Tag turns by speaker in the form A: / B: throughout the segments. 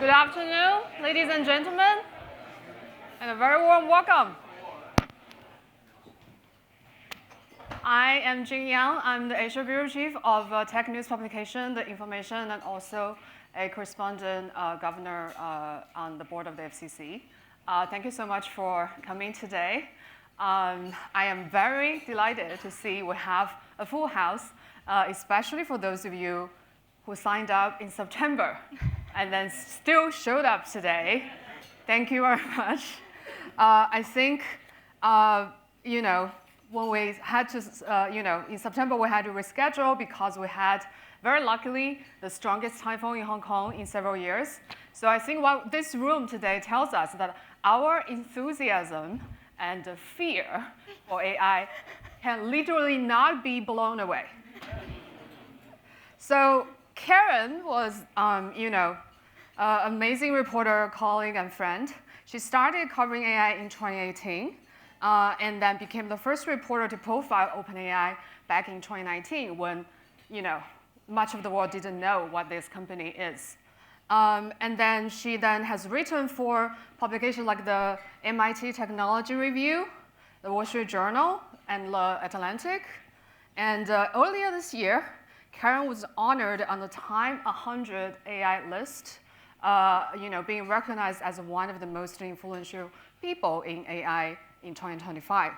A: Good afternoon, ladies and gentlemen, and a very warm welcome. I am Jing Yang. I'm the Asia Bureau Chief of Tech News Publication, The Information, and also a correspondent governor on the board of the FCC. Thank you so much for coming today. I am very delighted to see we have a full house, especially for those of you who signed up in September and then still showed up today. Thank you very much. I think, when we had to, in September we had to reschedule because we had, very luckily, the strongest typhoon in Hong Kong in several years. So I think what this room today tells us that our enthusiasm and fear for AI can literally not be blown away. So Karen was, amazing reporter, colleague, and friend. She started covering AI in 2018, and then became the first reporter to profile OpenAI back in 2019 when, much of the world didn't know what this company is. And then she has written for publications like the MIT Technology Review, the Wall Street Journal, and the Atlantic. And earlier this year, Karen was honored on the Time 100 AI list, being recognized as one of the most influential people in AI in 2025.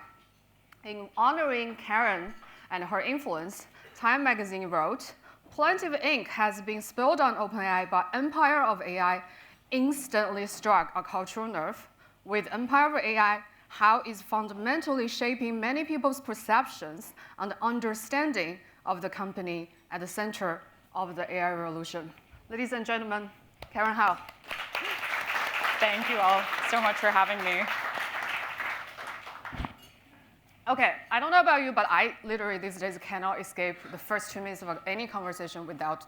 A: In honoring Karen and her influence, Time magazine wrote, "Plenty of ink has been spilled on OpenAI, but Empire of AI instantly struck a cultural nerve. With Empire of AI, how is fundamentally shaping many people's perceptions and understanding of the company at the center of the AI revolution." Ladies and gentlemen, Karen Hao.
B: Thank you all so much for having me.
A: Okay, I don't know about you, but I literally these days cannot escape the first 2 minutes of any conversation without,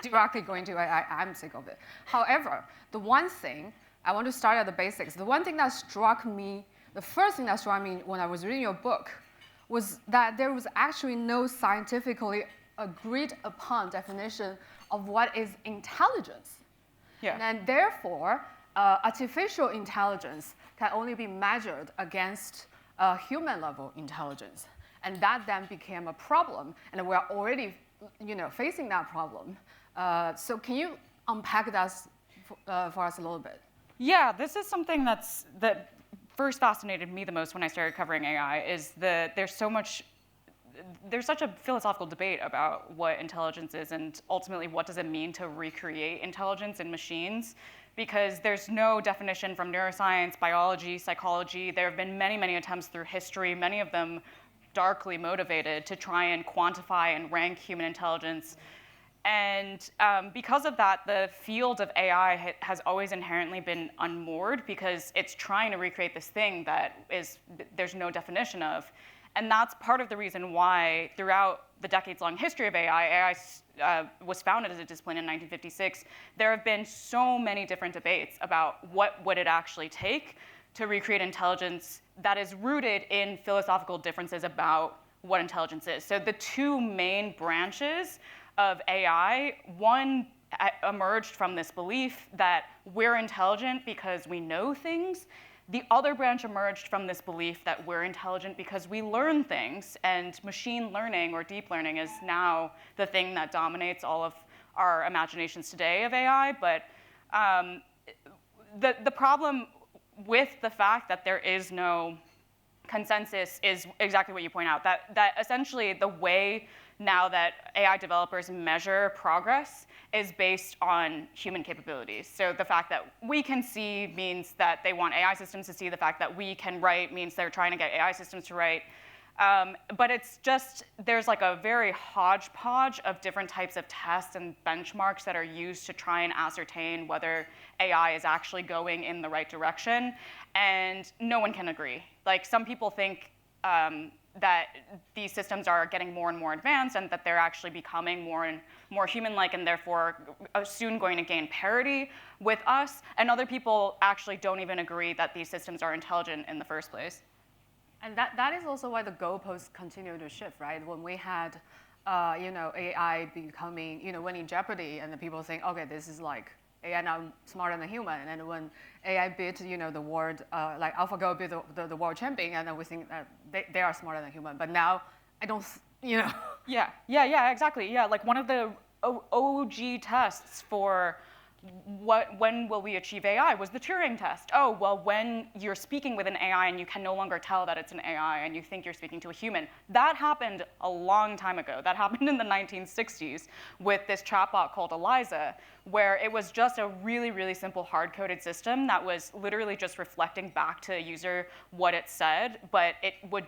A: directly going to AI. I'm sick of it. However, the one thing, I want to start at the basics. The one thing that struck me, the first thing that struck me when I was reading your book was that there was actually no scientifically agreed upon definition of what is intelligence.
B: Yeah.
A: And therefore, artificial intelligence can only be measured against human-level intelligence. And that then became a problem, and we're already facing that problem. So can you unpack that for us a little bit?
B: Yeah, this is something that first fascinated me the most when I started covering AI, is that there's such a philosophical debate about what intelligence is and ultimately what does it mean to recreate intelligence in machines, because there's no definition from neuroscience, biology, psychology. There have been many, many attempts through history, many of them darkly motivated, to try and quantify and rank human intelligence. And because of that, the field of AI has always inherently been unmoored because it's trying to recreate this thing that there's no definition of. And that's part of the reason why throughout the decades-long history of AI was founded as a discipline in 1956. There have been so many different debates about what would it actually take to recreate intelligence that is rooted in philosophical differences about what intelligence is. So the two main branches of AI, one emerged from this belief that we're intelligent because we know things. The other branch emerged from this belief that we're intelligent because we learn things, and machine learning or deep learning is now the thing that dominates all of our imaginations today of AI. But the problem with the fact that there is no consensus is exactly what you point out, that essentially the way now that AI developers measure progress is based on human capabilities. So the fact that we can see means that they want AI systems to see. The fact that we can write means they're trying to get AI systems to write. But it's just, there's like a very hodgepodge of different types of tests and benchmarks that are used to try and ascertain whether AI is actually going in the right direction. And no one can agree. Like, some people think that these systems are getting more and more advanced and that they're actually becoming more and more human-like and therefore soon going to gain parity with us. And other people actually don't even agree that these systems are intelligent in the first place.
A: And that is also why the goalposts continue to shift, right? When we had AI becoming, winning Jeopardy, and the people think, okay, this is like AI now smarter than human. And when AI beat, the world, like AlphaGo beat the world champion, and then we think that they are smarter than human. But now, I don't,
B: Yeah, exactly. Yeah, like one of the OG tests for when will we achieve AI was the Turing test. Oh, well, when you're speaking with an AI and you can no longer tell that it's an AI and you think you're speaking to a human. That happened a long time ago. That happened in the 1960s with this chatbot called Eliza, where it was just a really, really simple hard-coded system that was literally just reflecting back to a user what it said, but it would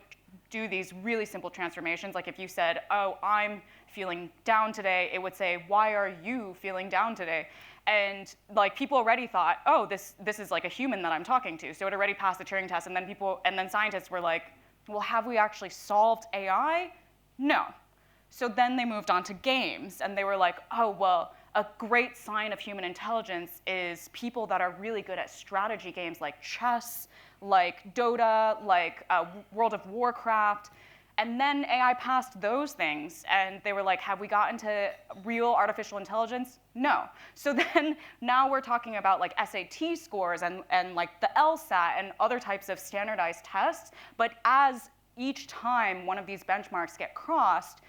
B: do these really simple transformations. Like if you said, oh, I'm feeling down today, it would say, why are you feeling down today? And like people already thought, oh, this is like a human that I'm talking to. So it already passed the Turing test, and then scientists were like, well, have we actually solved AI? No. So then they moved on to games, and they were like, oh, well, a great sign of human intelligence is people that are really good at strategy games like chess, like Dota, like World of Warcraft. And then AI passed those things, and they were like, have we gotten to real artificial intelligence? No. So then now we're talking about like SAT scores and like the LSAT and other types of standardized tests. But as each time one of these benchmarks get crossed,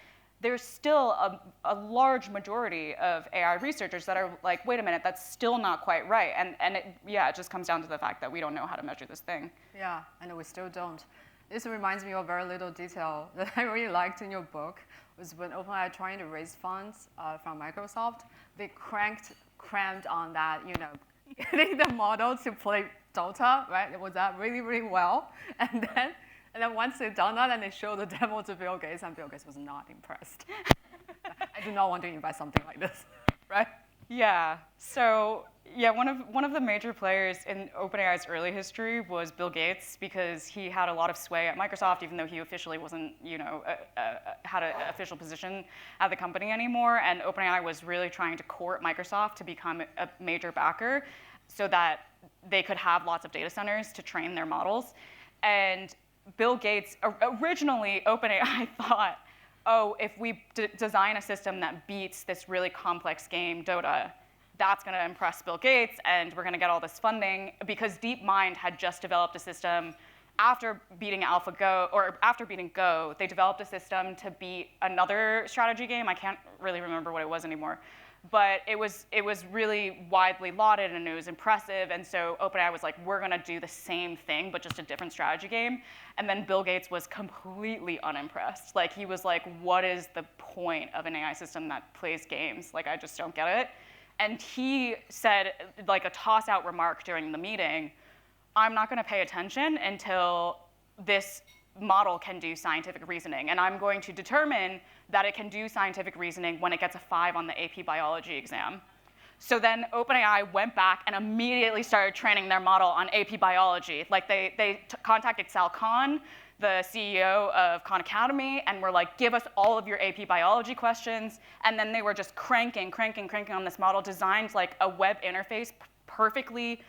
B: there's still a large majority of AI researchers that are like, wait a minute, that's still not quite right. And it just comes down to the fact that we don't know how to measure this thing.
A: Yeah, and we still don't. This reminds me of a very little detail that I really liked in your book, was when OpenAI trying to raise funds from Microsoft, they crammed on that, getting the model to play Dota, right? It was that really, really well. And then once they've done that, and they showed the demo to Bill Gates, and Bill Gates was not impressed. I do not want to invest something like this, right?
B: Yeah. So yeah, one of the major players in OpenAI's early history was Bill Gates, because he had a lot of sway at Microsoft, even though he officially wasn't, had an official position at the company anymore. And OpenAI was really trying to court Microsoft to become a major backer, so that they could have lots of data centers to train their models. And Bill Gates, originally OpenAI thought, oh, if we design a system that beats this really complex game, Dota, that's going to impress Bill Gates, and we're going to get all this funding, because DeepMind had just developed a system after beating AlphaGo, or after beating Go. They developed a system to beat another strategy game. I can't really remember what it was anymore. But it was really widely lauded, and it was impressive. And so OpenAI was like, we're going to do the same thing, but just a different strategy game. And then Bill Gates was completely unimpressed. Like, he was like, what is the point of an AI system that plays games? Like, I just don't get it. And he said, like, a toss-out remark during the meeting, I'm not going to pay attention until this model can do scientific reasoning. And I'm going to determine that it can do scientific reasoning when it gets a 5 on the AP biology exam. So then OpenAI went back and immediately started training their model on AP biology. Like they contacted Sal Khan, the CEO of Khan Academy, and were like, give us all of your AP biology questions. And then they were just cranking on this model, designed like a web interface perfectly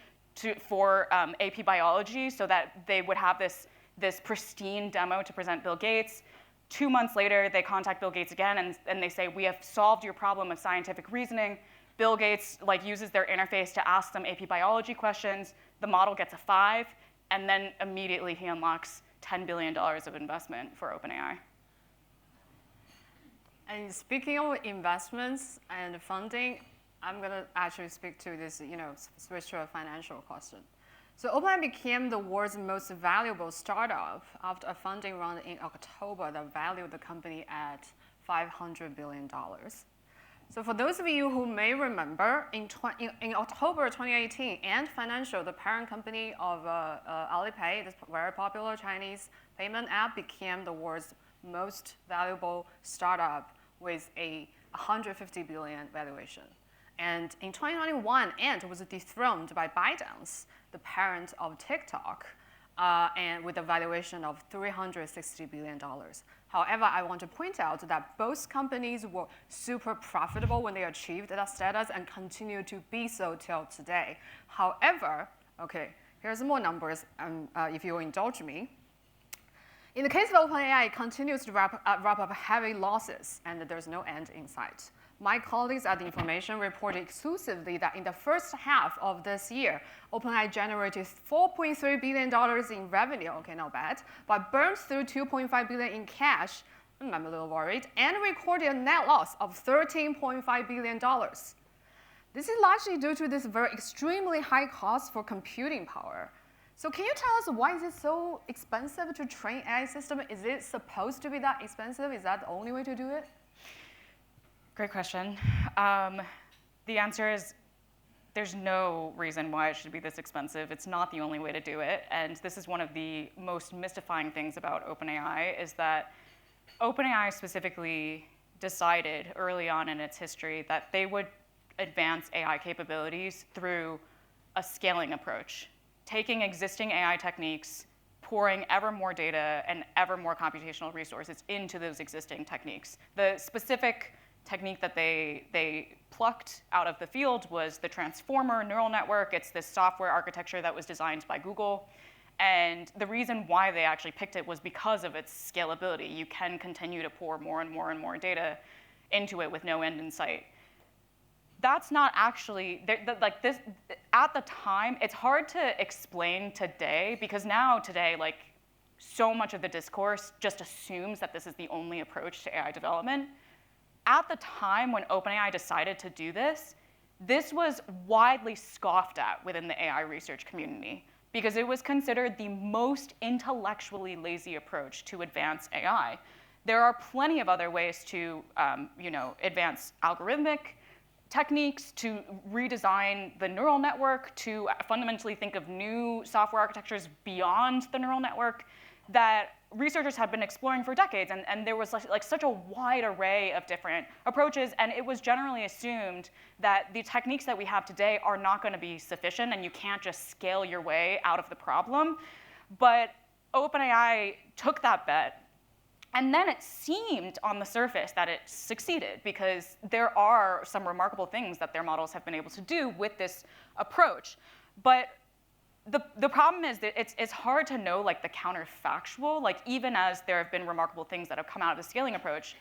B: for AP biology, so that they would have this pristine demo to present Bill Gates. 2 months later, they contact Bill Gates again, and they say, we have solved your problem of scientific reasoning. Bill Gates uses their interface to ask them AP biology questions. The model gets a 5, and then immediately he unlocks $10 billion of investment for OpenAI.
A: And speaking of investments and funding, I'm going to actually speak to this, switch to a financial question. So OpenAI became the world's most valuable startup after a funding round in October that valued the company at $500 billion. So for those of you who may remember, in October 2018, Ant Financial, the parent company of Alipay, this very popular Chinese payment app, became the world's most valuable startup with a $150 billion valuation. And in 2021, Ant was dethroned by ByteDance, the parent of TikTok, and with a valuation of $360 billion. However, I want to point out that both companies were super profitable when they achieved that status and continue to be so till today. However, okay, here's more numbers, if you'll indulge me. In the case of OpenAI, it continues to wrap up heavy losses, and there's no end in sight. my colleagues at The Information reported exclusively that in the first half of this year, OpenAI generated $4.3 billion in revenue, okay, not bad, but burned through $2.5 billion in cash, I'm a little worried, and recorded a net loss of $13.5 billion. This is largely due to this very extremely high cost for computing power. So can you tell us why is it so expensive to train AI system? Is it supposed to be that expensive? Is that the only way to do it?
B: Great question. The answer is there's no reason why it should be this expensive. It's not the only way to do it. And this is one of the most mystifying things about OpenAI is that OpenAI specifically decided early on in its history that they would advance AI capabilities through a scaling approach, taking existing AI techniques, pouring ever more data and ever more computational resources into those existing techniques. The specific technique that they plucked out of the field was the transformer neural network. It's this software architecture that was designed by Google. And the reason why they actually picked it was because of its scalability. You can continue to pour more and more and more data into it with no end in sight. That's not actually, like this, at the time, it's hard to explain today because now today, like so much of the discourse just assumes that this is the only approach to AI development. At the time when OpenAI decided to do this, this was widely scoffed at within the AI research community because it was considered the most intellectually lazy approach to advance AI. There are plenty of other ways to advance algorithmic techniques, to redesign the neural network, to fundamentally think of new software architectures beyond the neural network that researchers have been exploring for decades. And there was like such a wide array of different approaches, and it was generally assumed that the techniques that we have today are not going to be sufficient, and you can't just scale your way out of the problem. But OpenAI took that bet. And then it seemed on the surface that it succeeded because there are some remarkable things that their models have been able to do with this approach. But the problem is that it's hard to know like the counterfactual. Like even as there have been remarkable things that have come out of the scaling approach,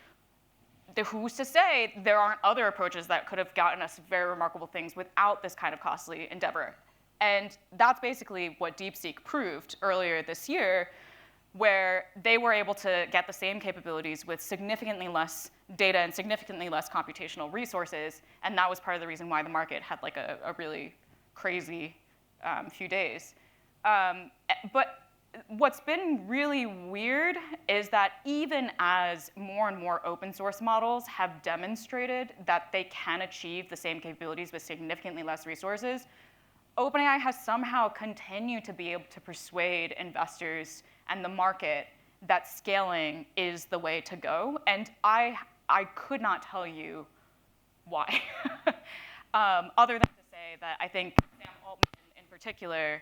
B: who's to say there aren't other approaches that could have gotten us very remarkable things without this kind of costly endeavor? And that's basically what DeepSeek proved earlier this year, where they were able to get the same capabilities with significantly less data and significantly less computational resources, and that was part of the reason why the market had like a really crazy few days. But what's been really weird is that even as more and more open source models have demonstrated that they can achieve the same capabilities with significantly less resources, OpenAI has somehow continued to be able to persuade investors and the market that scaling is the way to go. And I could not tell you why, other than to say that I think Sam Altman in particular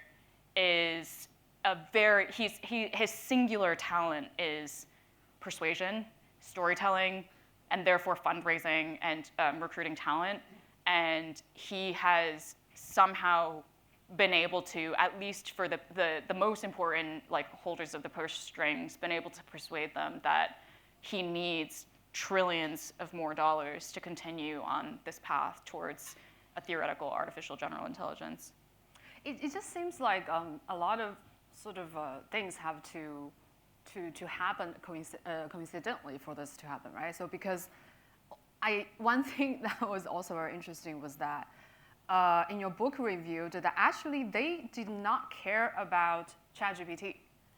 B: is his singular talent is persuasion, storytelling, and therefore fundraising and recruiting talent. And he has somehow been able to, at least for the most important like holders of the purse strings, been able to persuade them that he needs trillions of more dollars to continue on this path towards a theoretical artificial general intelligence.
A: It just seems like a lot of sort of things have to happen coincidentally for this to happen, right? So because one thing that was also very interesting was that in your book review, that actually they did not care about ChatGPT.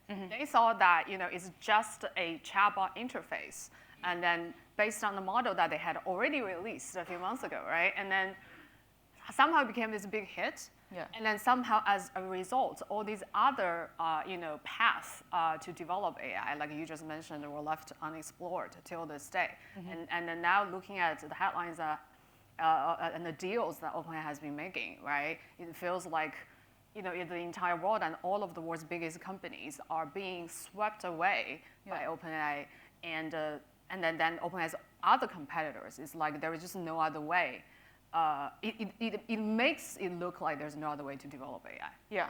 A: Mm-hmm. They thought that it's just a chatbot interface, and then based on the model that they had already released a few months ago, right? And then somehow it became this big hit.
B: Yeah.
A: And then somehow, as a result, all these other paths to develop AI, like you just mentioned, were left unexplored till this day. Mm-hmm. And then now looking at the headlines and the deals that OpenAI has been making, right? It feels like the entire world and all of the world's biggest companies are being swept away by OpenAI, and then OpenAI's other competitors. It's like there is just no other way. It makes it look like there's no other way to develop AI.
B: Yeah.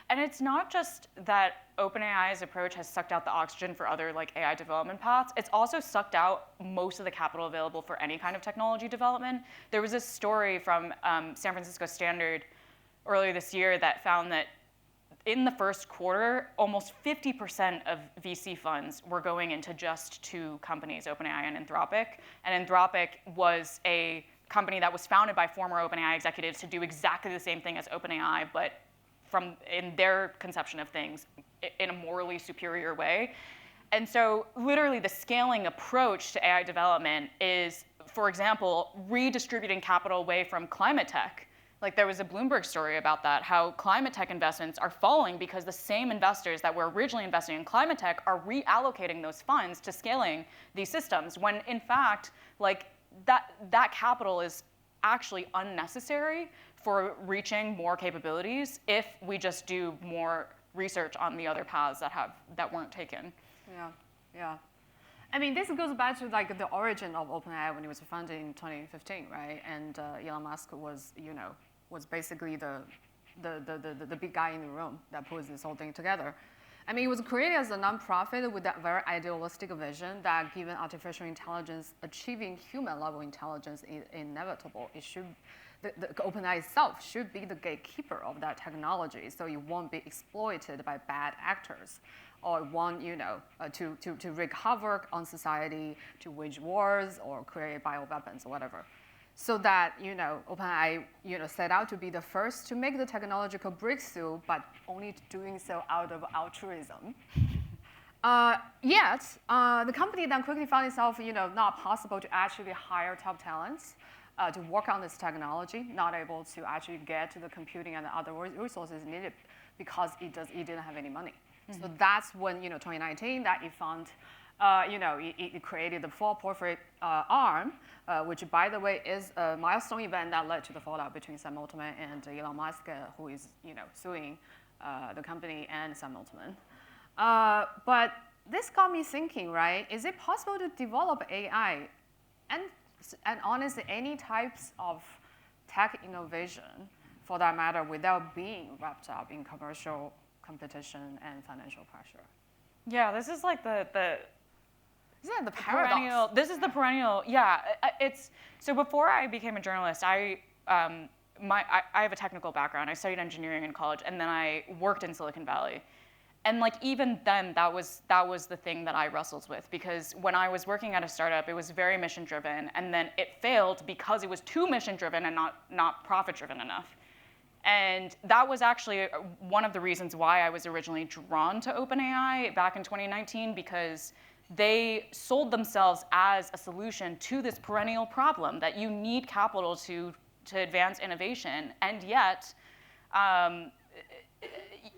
B: And it's not just that OpenAI's approach has sucked out the oxygen for other like AI development paths. It's also sucked out most of the capital available for any kind of technology development. There was a story from San Francisco Standard earlier this year that found that in the first quarter, almost 50% of VC funds were going into just two companies, OpenAI and Anthropic. And Anthropic was a company that was founded by former OpenAI executives to do exactly the same thing as OpenAI, but from in their conception of things, in a morally superior way. And so literally the scaling approach to AI development is, for example, redistributing capital away from climate tech. Like there was a Bloomberg story about that, how climate tech investments are falling because the same investors that were originally investing in climate tech are reallocating those funds to scaling these systems, when in fact, like that capital is actually unnecessary for reaching more capabilities if we just do more research on the other paths that weren't taken.
A: Yeah. I mean, this goes back to like the origin of OpenAI when it was founded in 2015, right? And Elon Musk was, was basically the big guy in the room that puts this whole thing together. I mean, it was created as a nonprofit with that very idealistic vision that given artificial intelligence achieving human-level intelligence is inevitable. The OpenAI itself should be the gatekeeper of that technology, so it won't be exploited by bad actors, or want to wreak havoc on society, to wage wars or create bioweapons or whatever. So that OpenAI set out to be the first to make the technological breakthrough, but only doing so out of altruism. Yet the company then quickly found itself not possible to actually hire top talents to work on this technology, not able to actually get to the computing and the other resources needed because it didn't have any money. Mm-hmm. So that's when 2019 that it found. It created the for-profit arm, which, by the way, is a milestone event that led to the fallout between Sam Altman and Elon Musk, who is, suing the company and Sam Altman. But this got me thinking, right? Is it possible to develop AI and honestly any types of tech innovation, for that matter, without being wrapped up in commercial competition and financial pressure?
B: Yeah, this is like the
A: paradox?
B: This is the perennial. Yeah, so before I became a journalist, I have a technical background. I studied engineering in college, and then I worked in Silicon Valley. And like even then, that was the thing that I wrestled with, because when I was working at a startup, it was very mission driven, and then it failed because it was too mission driven and not profit driven enough. And that was actually one of the reasons why I was originally drawn to OpenAI back in 2019, because they sold themselves as a solution to this perennial problem that you need capital to advance innovation. And yet,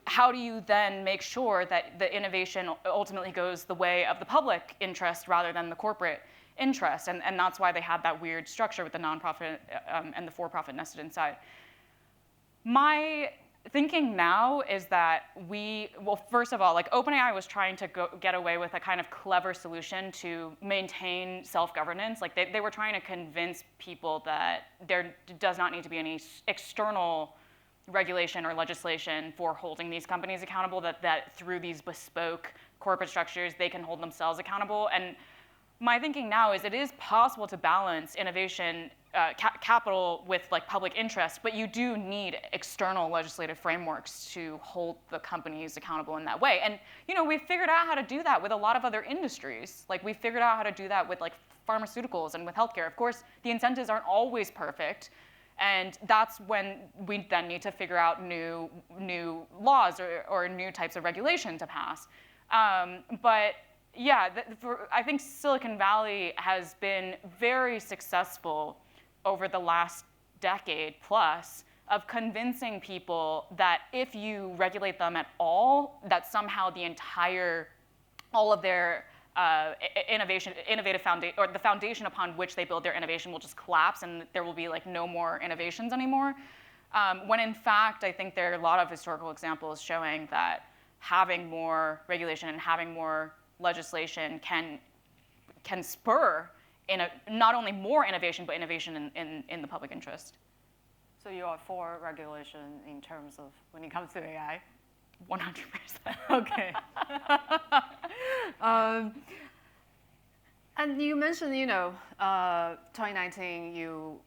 B: how do you then make sure that the innovation ultimately goes the way of the public interest rather than the corporate interest? And that's why they had that weird structure with the nonprofit and the for-profit nested inside. My thinking now is that first of all, like OpenAI was trying to get away with a kind of clever solution to maintain self-governance. Like they were trying to convince people that there does not need to be any external regulation or legislation for holding these companies accountable, that through these bespoke corporate structures, they can hold themselves accountable. And my thinking now is it is possible to balance innovation capital with like public interest, but you do need external legislative frameworks to hold the companies accountable in that way. And we've figured out how to do that with a lot of other industries. Like we've figured out how to do that with like pharmaceuticals and with healthcare. Of course, the incentives aren't always perfect, and that's when we then need to figure out new laws or new types of regulation to pass. But yeah, I think Silicon Valley has been very successful over the last decade plus of convincing people that if you regulate them at all, that somehow all of their innovative foundation, or the foundation upon which they build their innovation, will just collapse, and there will be like no more innovations anymore. When in fact, I think there are a lot of historical examples showing that having more regulation and having more legislation can spur not only more innovation, but innovation in the public interest.
A: So you are for regulation in terms of when it comes to AI?
B: 100%.
A: Okay. And you mentioned, 2019,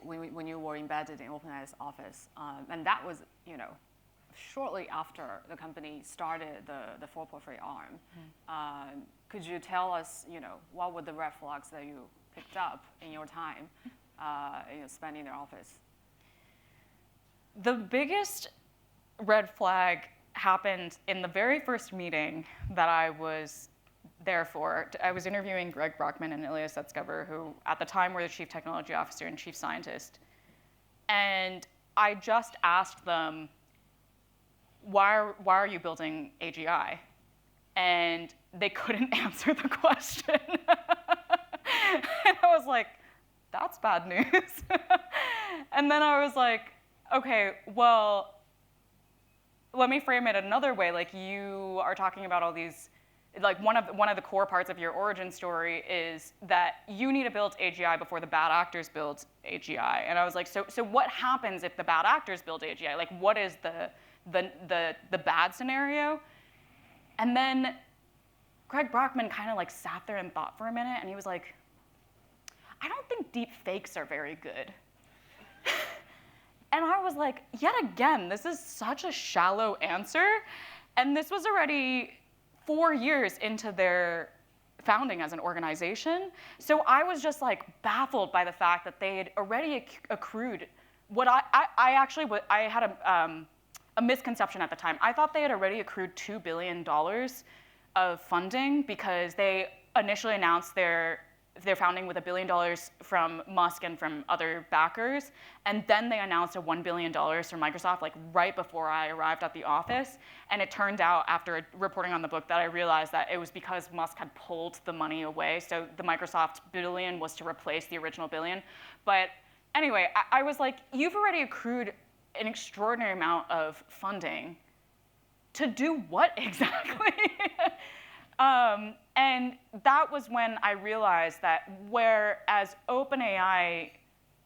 A: when you were embedded in OpenAI's office, and that was, shortly after the company started the 4.3 arm. Could you tell us, what were the red flags that you picked up in your time, spent in their office?
B: The biggest red flag happened in the very first meeting that I was there for. I was interviewing Greg Brockman and Ilya Sutskever, who at the time were the chief technology officer and chief scientist. And I just asked them, why are you building AGI? And they couldn't answer the question. And I was like, that's bad news. And then I was like, okay, well, let me frame it another way. Like, you are talking about all these, like one of the core parts of your origin story is that you need to build AGI before the bad actors build AGI. And I was like, so what happens if the bad actors build AGI? Like, what is the bad scenario? And then Greg Brockman kind of like sat there and thought for a minute, and he was like, I don't think deep fakes are very good. And I was like, yet again, this is such a shallow answer. And this was already 4 years into their founding as an organization. So I was just like baffled by the fact that they had already accrued what I had a misconception at the time. I thought they had already accrued $2 billion of funding because they initially announced their founding with $1 billion from Musk and from other backers, and then they announced a $1 billion from Microsoft, like right before I arrived at the office. And it turned out, after reporting on the book, that I realized that it was because Musk had pulled the money away. So the Microsoft billion was to replace the original billion. But anyway, I was like, you've already accrued an extraordinary amount of funding. To do what exactly? And that was when I realized that whereas OpenAI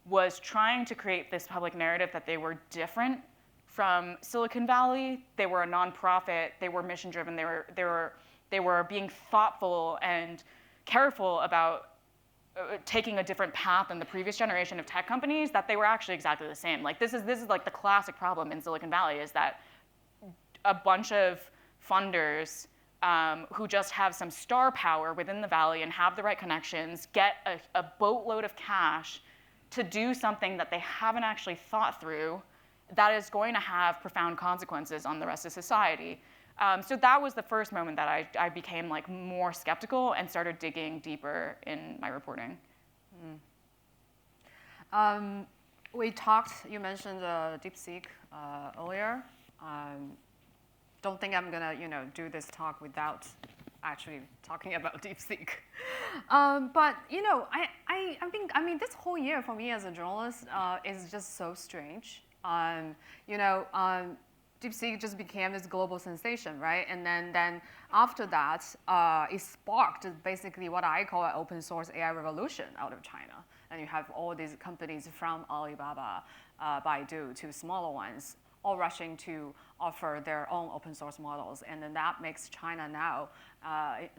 B: was trying to create this public narrative that they were different from Silicon Valley, they were a nonprofit, they were mission-driven, they were being thoughtful and careful about taking a different path than the previous generation of tech companies, that they were actually exactly the same. Like this is like the classic problem in Silicon Valley, is that a bunch of funders who just have some star power within the valley and have the right connections, get a boatload of cash to do something that they haven't actually thought through that is going to have profound consequences on the rest of society. So that was the first moment that I became like more skeptical and started digging deeper in my reporting.
A: You mentioned DeepSeek earlier. Don't think I'm gonna, do this talk without actually talking about DeepSeek. But I mean, this whole year for me as a journalist is just so strange. DeepSeek just became this global sensation, right? And then after that, it sparked basically what I call an open source AI revolution out of China. And you have all these companies from Alibaba, Baidu, to smaller ones, all rushing to offer their own open source models. And then that makes China now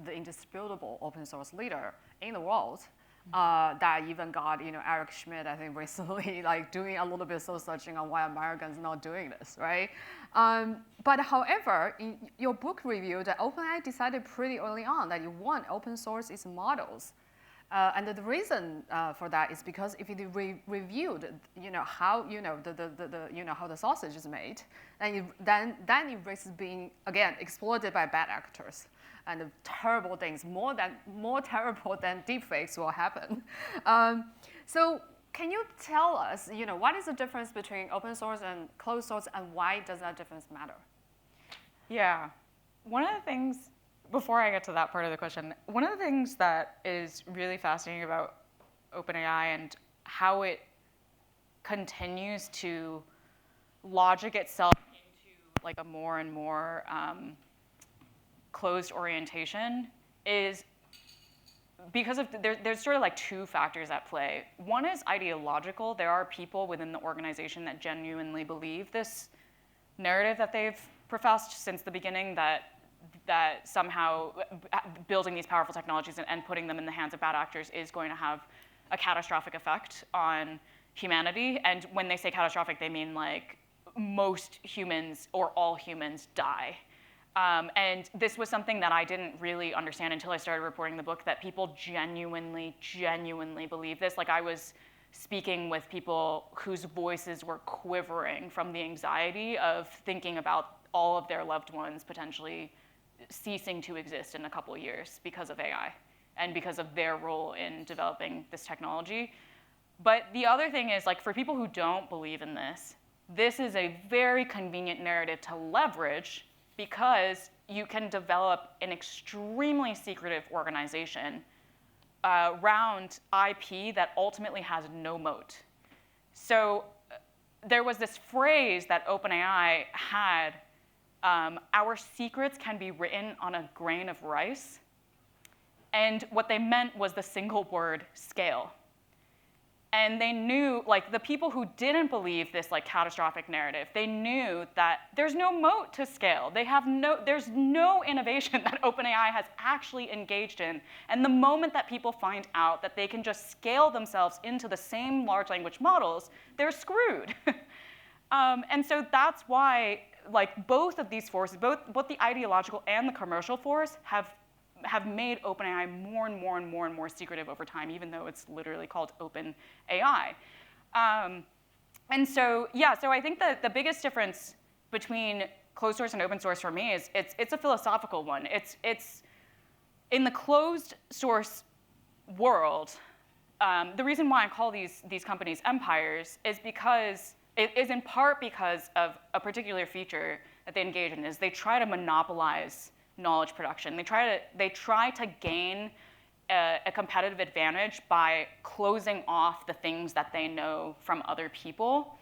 A: the indisputable open source leader in the world. That even got Eric Schmidt, I think, recently like doing a little bit soul searching on why Americans are not doing this, right? But however, in your book review, that OpenAI decided pretty early on that you want open source its models. And the reason for that is because if you reviewed, how how the sausage is made, then it risks being again exploited by bad actors, and terrible things, more terrible than deepfakes will happen. So can you tell us, what is the difference between open source and closed source, and why does that difference matter?
B: Yeah, one of the things. Before I get to that part of the question, one of the things that is really fascinating about OpenAI and how it continues to logic itself into like a more and more closed orientation is because of there's sort of like two factors at play. One is ideological. There are people within the organization that genuinely believe this narrative that they've professed since the beginning that somehow building these powerful technologies and putting them in the hands of bad actors is going to have a catastrophic effect on humanity. And when they say catastrophic, they mean like most humans or all humans die. And this was something that I didn't really understand until I started reporting the book, that people genuinely believe this. Like, I was speaking with people whose voices were quivering from the anxiety of thinking about all of their loved ones potentially ceasing to exist in a couple of years because of AI and because of their role in developing this technology. But the other thing is, like, for people who don't believe in this, this is a very convenient narrative to leverage, because you can develop an extremely secretive organization around IP that ultimately has no moat. So there was this phrase that OpenAI had, our secrets can be written on a grain of rice. And what they meant was the single word scale. And they knew, like, the people who didn't believe this like catastrophic narrative, they knew that there's no moat to scale. There's no innovation that OpenAI has actually engaged in. And the moment that people find out that they can just scale themselves into the same large language models, they're screwed. And so that's why, like, both of these forces, both the ideological and the commercial force, have made OpenAI more and more secretive over time, even though it's literally called OpenAI. And so, yeah, so I think that the biggest difference between closed source and open source for me is it's a philosophical one. It's in the closed source world, the reason why I call these companies empires is because it is in part because of a particular feature that they engage in, is they try to monopolize knowledge production. They try to gain a competitive advantage by closing off the things that they know from other people.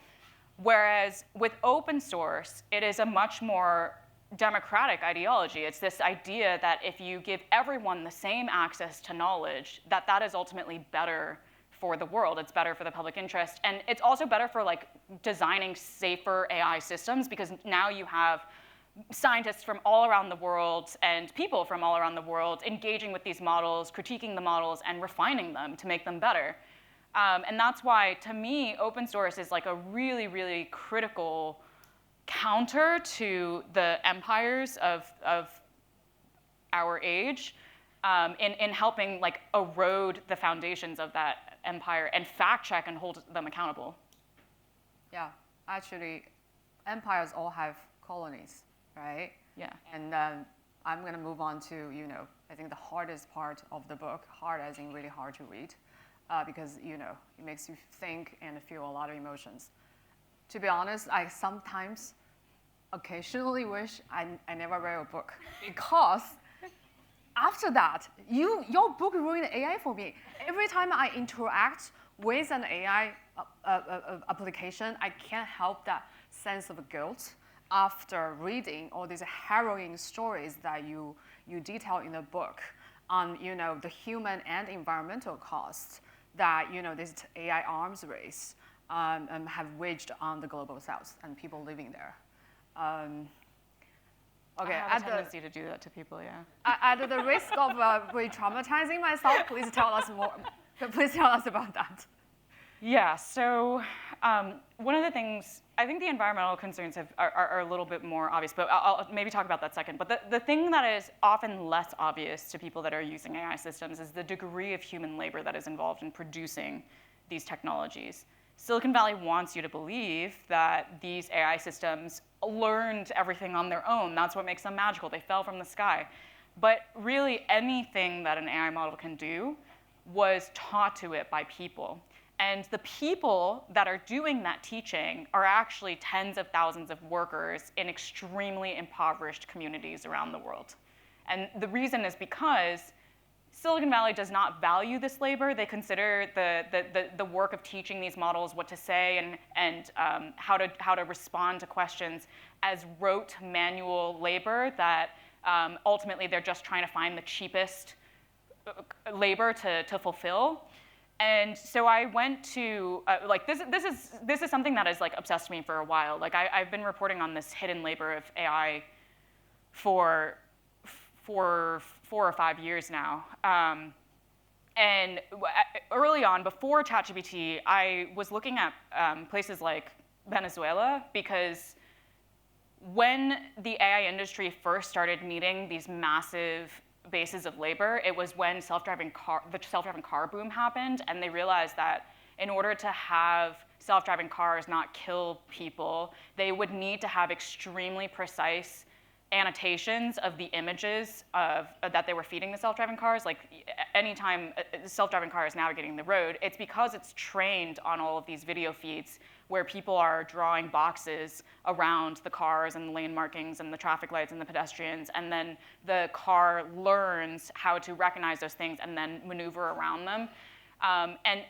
B: Whereas with open source, it is a much more democratic ideology. It's this idea that if you give everyone the same access to knowledge, that is ultimately better for the world. It's better for the public interest. And it's also better for, like, designing safer AI systems, because now you have scientists from all around the world and people from all around the world engaging with these models, critiquing the models, and refining them to make them better. And that's why, to me, open source is like a really critical counter to the empires of our age, in helping, like, erode the foundations of that empire and fact check and hold them accountable.
A: Yeah, actually, empires all have colonies, right?
B: Yeah.
A: And I'm going to move on to, I think the hardest part of the book, hard as in really hard to read, because, it makes you think and feel a lot of emotions. To be honest, I sometimes, occasionally wish I never read a book, because after that, your book ruined AI for me. Every time I interact with an AI application, I can't help that sense of guilt after reading all these harrowing stories that you detail in the book on, the human and environmental costs that, this AI arms race have waged on the global south and people living there. Okay,
B: I have a tendency to do that to people, yeah.
A: At the risk of re-traumatizing myself, please tell us more. Please tell us about that.
B: Yeah, so one of the things, I think the environmental concerns are a little bit more obvious, but I'll maybe talk about that second. But the thing that is often less obvious to people that are using AI systems is the degree of human labor that is involved in producing these technologies. Silicon Valley wants you to believe that these AI systems learned everything on their own. That's what makes them magical. They fell from the sky. But really, anything that an AI model can do was taught to it by people. And the people that are doing that teaching are actually tens of thousands of workers in extremely impoverished communities around the world. And the reason is because Silicon Valley does not value this labor. They consider the work of teaching these models what to say and how to respond to questions as rote manual labor that ultimately they're just trying to find the cheapest labor to fulfill. And so I went to like this is something that has like obsessed me for a while. Like I've been reporting on this hidden labor of AI for 4 or 5 years now. And early on, before ChatGPT, I was looking at places like Venezuela, because when the AI industry first started needing these massive bases of labor, it was when the self-driving car boom happened, and they realized that in order to have self-driving cars not kill people, they would need to have extremely precise annotations of the images that they were feeding the self-driving cars. Like anytime a self-driving car is navigating the road, it's because it's trained on all of these video feeds where people are drawing boxes around the cars and the lane markings and the traffic lights and the pedestrians, and then the car learns how to recognize those things and then maneuver around them. And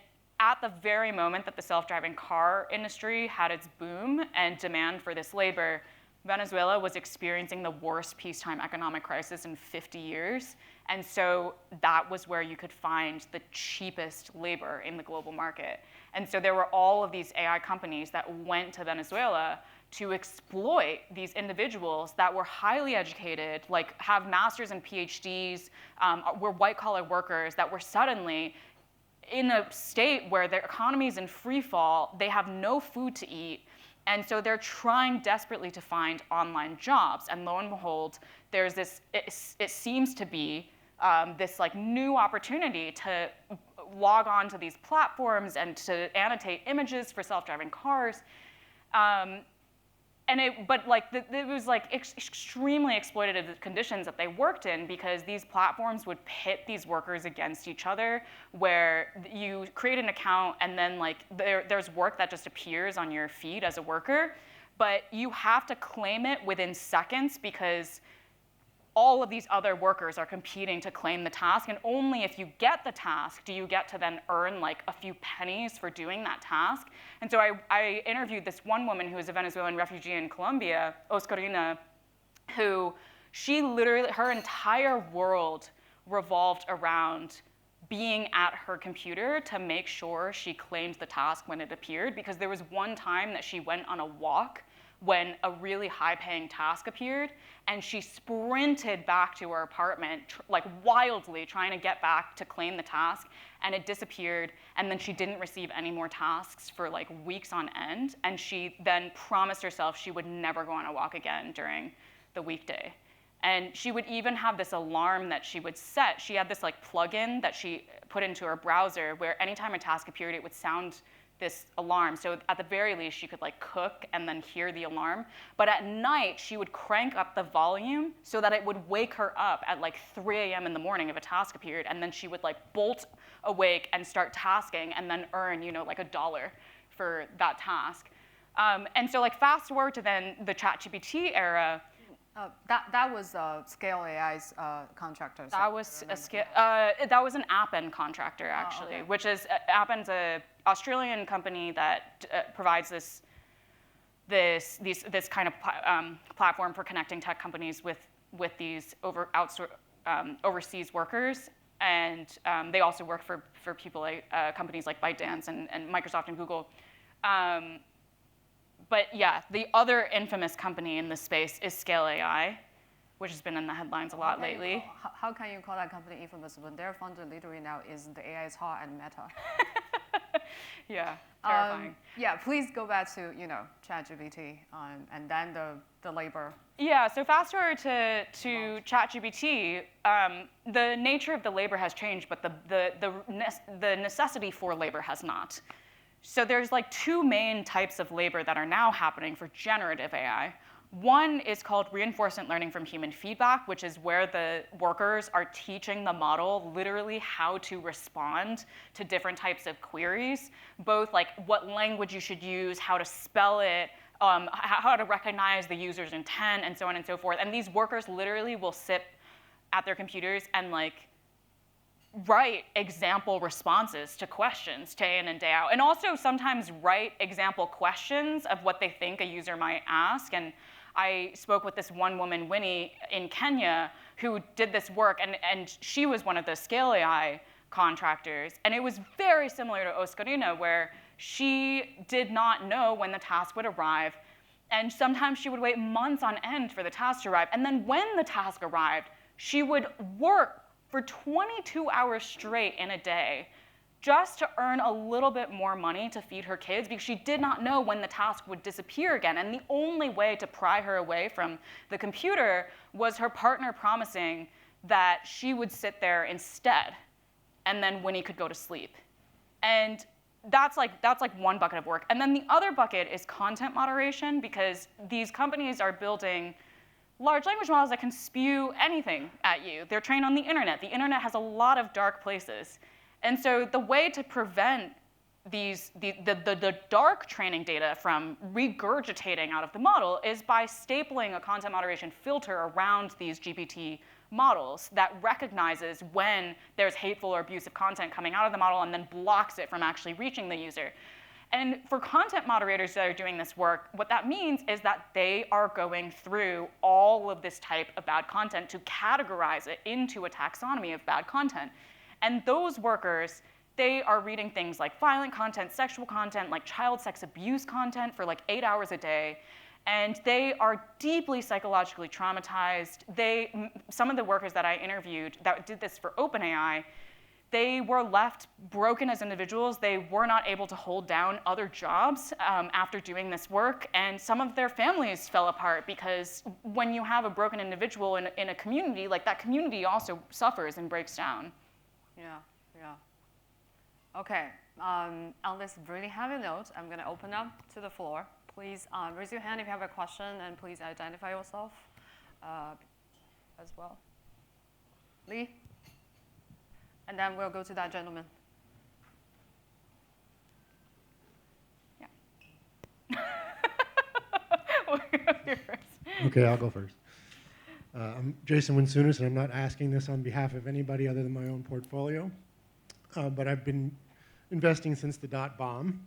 B: at the very moment that the self-driving car industry had its boom and demand for this labor, Venezuela was experiencing the worst peacetime economic crisis in 50 years. And so that was where you could find the cheapest labor in the global market. And so there were all of these AI companies that went to Venezuela to exploit these individuals that were highly educated, like have masters and PhDs, were white-collar workers that were suddenly in a state where their economy is in free fall, they have no food to eat, and so they're trying desperately to find online jobs. And lo and behold, there's this, it seems to be this like new opportunity to log on to these platforms and to annotate images for self-driving cars. But it was like extremely exploitative conditions that they worked in, because these platforms would pit these workers against each other, where you create an account and then like there's work that just appears on your feed as a worker, but you have to claim it within seconds, because all of these other workers are competing to claim the task, and only if you get the task do you get to then earn like a few pennies for doing that task. And so I interviewed this one woman who is a Venezuelan refugee in Colombia, Oscarina, who she literally, her entire world revolved around being at her computer to make sure she claimed the task when it appeared, because there was one time that she went on a walk when a really high-paying task appeared, and she sprinted back to her apartment, like wildly trying to get back to claim the task, and it disappeared, and then she didn't receive any more tasks for like weeks on end, and she then promised herself she would never go on a walk again during the weekday. And she would even have this alarm that she would set. She had this like plugin that she put into her browser where anytime a task appeared, it would sound this alarm. So at the very least, she could like cook and then hear the alarm. But at night, she would crank up the volume so that it would wake her up at like 3 a.m. in the morning if a task appeared. And then she would like bolt awake and start tasking and then earn, like $1 for that task. And so like fast forward to then the ChatGPT era.
A: That was Scale AI's contractor.
B: That was that was an Appen contractor, actually, okay. Which is Appen's an Australian company that provides this kind of platform for connecting tech companies with these overseas workers, and they also work for people like companies like ByteDance and Microsoft and Google. But yeah, the other infamous company in this space is Scale AI, which has been in the headlines a lot lately.
A: How can you call that company infamous when their founder literally now is the AI is hot and Meta?
B: Yeah, terrifying.
A: Yeah, please go back to ChatGPT and then the labor.
B: Yeah, so fast forward to ChatGPT, the nature of the labor has changed, but the necessity for labor has not. So there's like two main types of labor that are now happening for generative AI. One is called reinforcement learning from human feedback, which is where the workers are teaching the model literally how to respond to different types of queries, both like what language you should use, how to spell it, how to recognize the user's intent, and so on and so forth. And these workers literally will sit at their computers and like write example responses to questions day in and day out, and also sometimes write example questions of what they think a user might ask. And I spoke with this one woman, Winnie, in Kenya, who did this work, and she was one of the Scale AI contractors. And it was very similar to Oscarina, where she did not know when the task would arrive. And sometimes she would wait months on end for the task to arrive. And then when the task arrived, she would work for 22 hours straight in a day just to earn a little bit more money to feed her kids, because she did not know when the task would disappear again. And the only way to pry her away from the computer was her partner promising that she would sit there instead, and then Winnie could go to sleep. And that's like one bucket of work. And then the other bucket is content moderation, because these companies are building large language models that can spew anything at you. They're trained on the internet. The internet has a lot of dark places. And so the way to prevent the dark training data from regurgitating out of the model is by stapling a content moderation filter around these GPT models that recognizes when there's hateful or abusive content coming out of the model and then blocks it from actually reaching the user. And for content moderators that are doing this work, what that means is that they are going through all of this type of bad content to categorize it into a taxonomy of bad content. And those workers, they are reading things like violent content, sexual content, like child sex abuse content for like 8 hours a day. And they are deeply psychologically traumatized. Some of the workers that I interviewed that did this for OpenAI, they were left broken as individuals. They were not able to hold down other jobs after doing this work. And some of their families fell apart, because when you have a broken individual in a community, like that community also suffers and breaks down.
A: Yeah. Okay, on this really heavy note, I'm going to open up to the floor. Please raise your hand if you have a question, and please identify yourself as well. Lee? And then we'll go to that gentleman. Yeah.
B: We'll go here first.
C: Okay, I'll go first. I'm Jason Winsunis, and I'm not asking this on behalf of anybody other than my own portfolio. But I've been investing since the dot-bomb.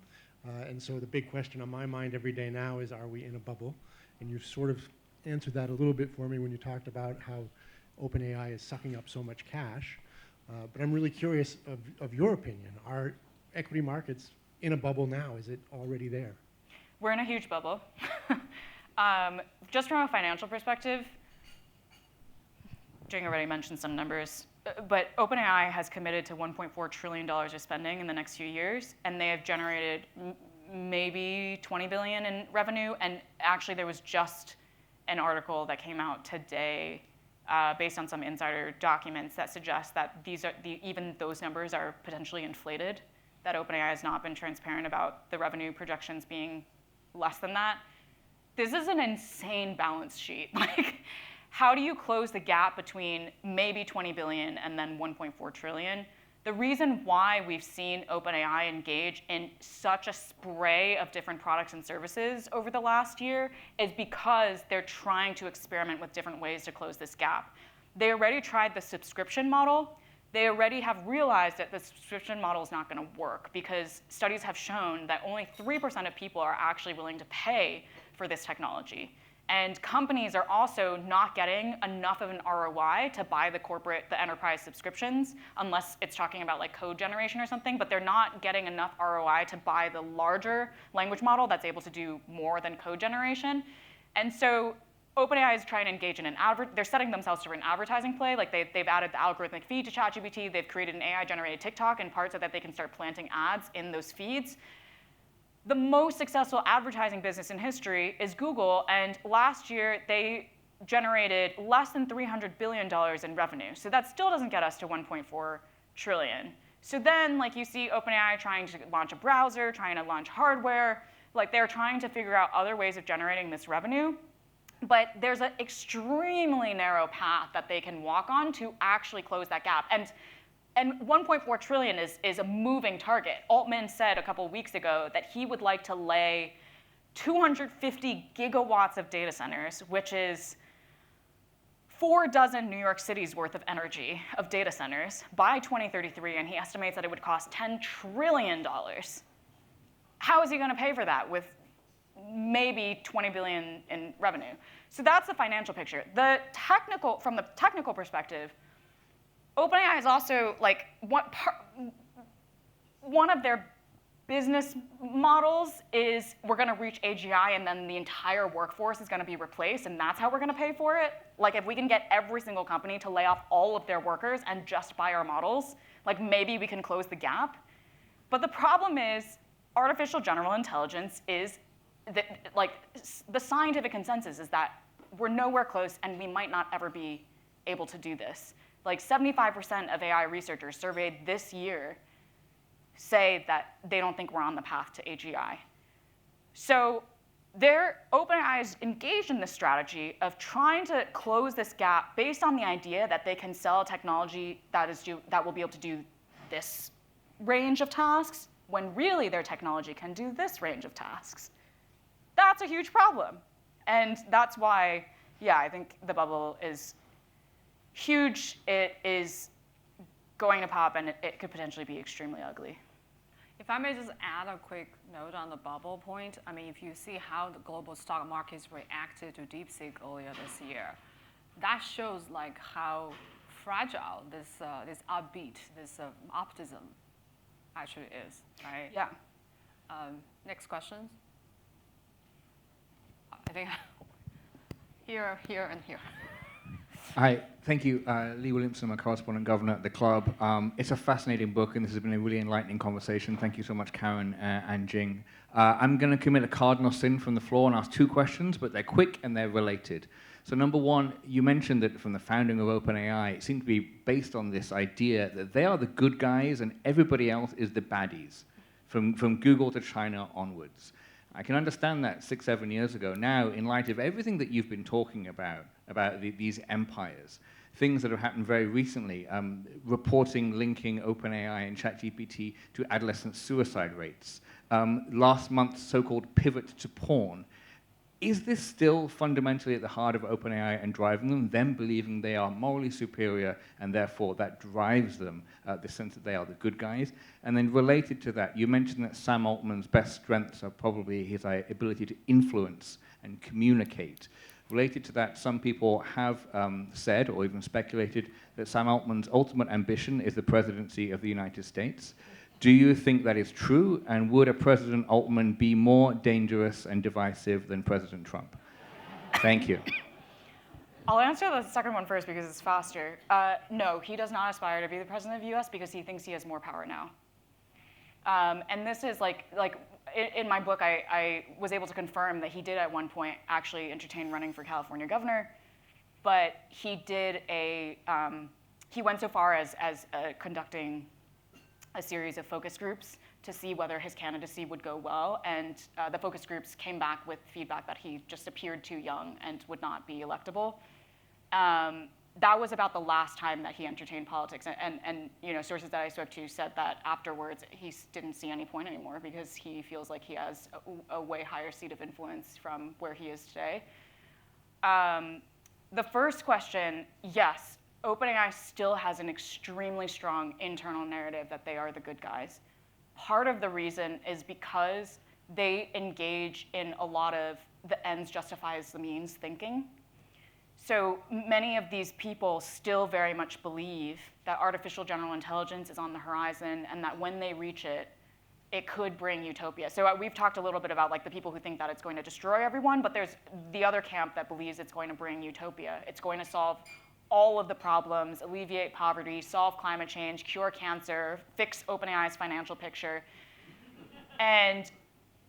C: And so the big question on my mind every day now is, are we in a bubble? And you've sort of answered that a little bit for me when you talked about how OpenAI is sucking up so much cash. But I'm really curious of your opinion. Are equity markets in a bubble now? Is it already there?
B: We're in a huge bubble. Just from a financial perspective, Jing already mentioned some numbers, but OpenAI has committed to $1.4 trillion of spending in the next few years, and they have generated maybe 20 billion in revenue. And actually, there was just an article that came out today based on some insider documents that suggest that even those numbers are potentially inflated, that OpenAI has not been transparent about the revenue projections being less than that. This is an insane balance sheet. Like, how do you close the gap between maybe 20 billion and then 1.4 trillion? The reason why we've seen OpenAI engage in such a spray of different products and services over the last year is because they're trying to experiment with different ways to close this gap. They already tried the subscription model. They already have realized that the subscription model is not going to work, because studies have shown that only 3% of people are actually willing to pay for this technology. And companies are also not getting enough of an ROI to buy the enterprise subscriptions, unless it's talking about like code generation or something, but they're not getting enough ROI to buy the larger language model that's able to do more than code generation. And so OpenAI is trying to engage in they're setting themselves for an advertising play. Like they've added the algorithmic feed to ChatGPT. They've created an AI-generated TikTok in part so that they can start planting ads in those feeds. The most successful advertising business in history is Google, and last year they generated less than $300 billion in revenue. So that still doesn't get us to 1.4 trillion. So then, like, you see OpenAI trying to launch a browser, trying to launch hardware. Like, they're trying to figure out other ways of generating this revenue. But there's an extremely narrow path that they can walk on to actually close that gap. And 1.4 trillion is a moving target. Altman said a couple weeks ago that he would like to lay 250 gigawatts of data centers, which is 4 dozen New York Cities worth of energy of data centers by 2033, and he estimates that it would cost $10 trillion. How is he going to pay for that with maybe 20 billion in revenue? So that's the financial picture. From the technical perspective, OpenAI is also like one of their business models is we're going to reach AGI and then the entire workforce is going to be replaced and that's how we're going to pay for it. Like if we can get every single company to lay off all of their workers and just buy our models, like maybe we can close the gap. But the problem is artificial general intelligence is that, like the scientific consensus is that we're nowhere close and we might not ever be able to do this. Like 75% of AI researchers surveyed this year say that they don't think we're on the path to AGI. So OpenAI is engaged in this strategy of trying to close this gap based on the idea that they can sell technology that will be able to do this range of tasks, when really their technology can do this range of tasks. That's a huge problem. And that's why, yeah, I think the bubble is huge. It is going to pop, and it could potentially be extremely ugly.
A: If I may just add a quick note on the bubble point, I mean, if you see how the global stock markets reacted to DeepSeek earlier this year, that shows like how fragile this upbeat, this optimism actually is, right?
B: Yeah.
A: Next questions? I think here, and here.
D: Hi, thank you. Lee Williamson, I'm a correspondent governor at the club. It's a fascinating book, and this has been a really enlightening conversation. Thank you so much, Karen and Jing. I'm going to commit a cardinal sin from the floor and ask two questions, but they're quick and they're related. So number one, you mentioned that from the founding of OpenAI, it seemed to be based on this idea that they are the good guys and everybody else is the baddies, from Google to China onwards. I can understand that 6-7 years ago. Now, in light of everything that you've been talking about these empires, things that have happened very recently, reporting linking OpenAI and ChatGPT to adolescent suicide rates, last month's so-called pivot to porn. Is this still fundamentally at the heart of OpenAI and driving them believing they are morally superior, and therefore that drives them, the sense that they are the good guys? And then related to that, you mentioned that Sam Altman's best strengths are probably his ability to influence and communicate. Related to that, some people have said, or even speculated, that Sam Altman's ultimate ambition is the presidency of the United States. Do you think that is true? And would a President Altman be more dangerous and divisive than President Trump? Thank you.
B: I'll answer the second one first because it's faster. No, he does not aspire to be the president of the US because he thinks he has more power now. And this is like in my book, I was able to confirm that he did at one point actually entertain running for California governor, but he went so far as conducting a series of focus groups to see whether his candidacy would go well, and the focus groups came back with feedback that he just appeared too young and would not be electable. That was about the last time that he entertained politics, and sources that I spoke to said that afterwards he didn't see any point anymore because he feels like he has a way higher seat of influence from where he is today. The first question, yes, OpenAI still has an extremely strong internal narrative that they are the good guys. Part of the reason is because they engage in a lot of the ends justifies the means thinking. So many of these people still very much believe that artificial general intelligence is on the horizon and that when they reach it, it could bring utopia. So we've talked a little bit about like the people who think that it's going to destroy everyone, but there's the other camp that believes it's going to bring utopia. It's going to solve all of the problems, alleviate poverty, solve climate change, cure cancer, fix OpenAI's financial picture. And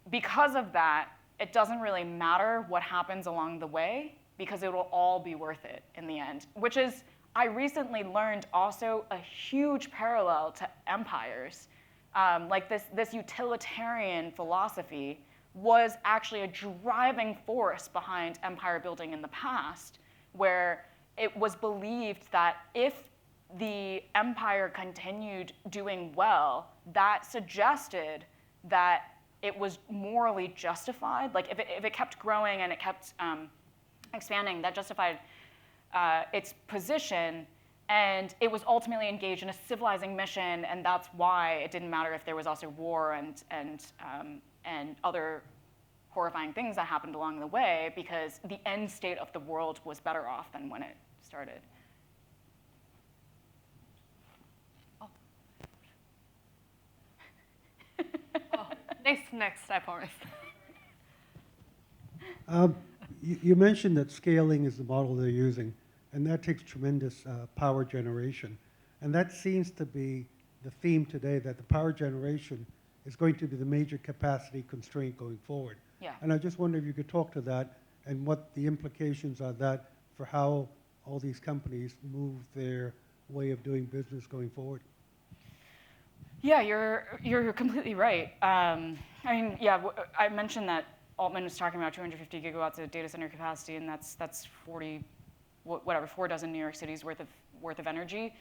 B: because of that, it doesn't really matter what happens along the way because it will all be worth it in the end, which is, I recently learned also a huge parallel to empires. Like this utilitarian philosophy was actually a driving force behind empire building in the past, where it was believed that if the empire continued doing well, that suggested that it was morally justified. Like if it kept growing and it kept expanding, that justified its position, and it was ultimately engaged in a civilizing mission, and that's why it didn't matter if there was also war and other horrifying things that happened along the way, because the end state of the world was better off than when it started.
A: Next, I promise.
E: You mentioned that scaling is the model they're using, and that takes tremendous power generation. And that seems to be the theme today, that the power generation is going to be the major capacity constraint going forward.
B: Yeah.
E: And I just wonder if you could talk to that and what the implications are that for how all these companies move their way of doing business going forward.
B: Yeah, you're completely right. I mean, yeah, I mentioned that Altman was talking about 250 gigawatts of data center capacity, and that's 40, whatever, 4 dozen New York Cities worth of energy.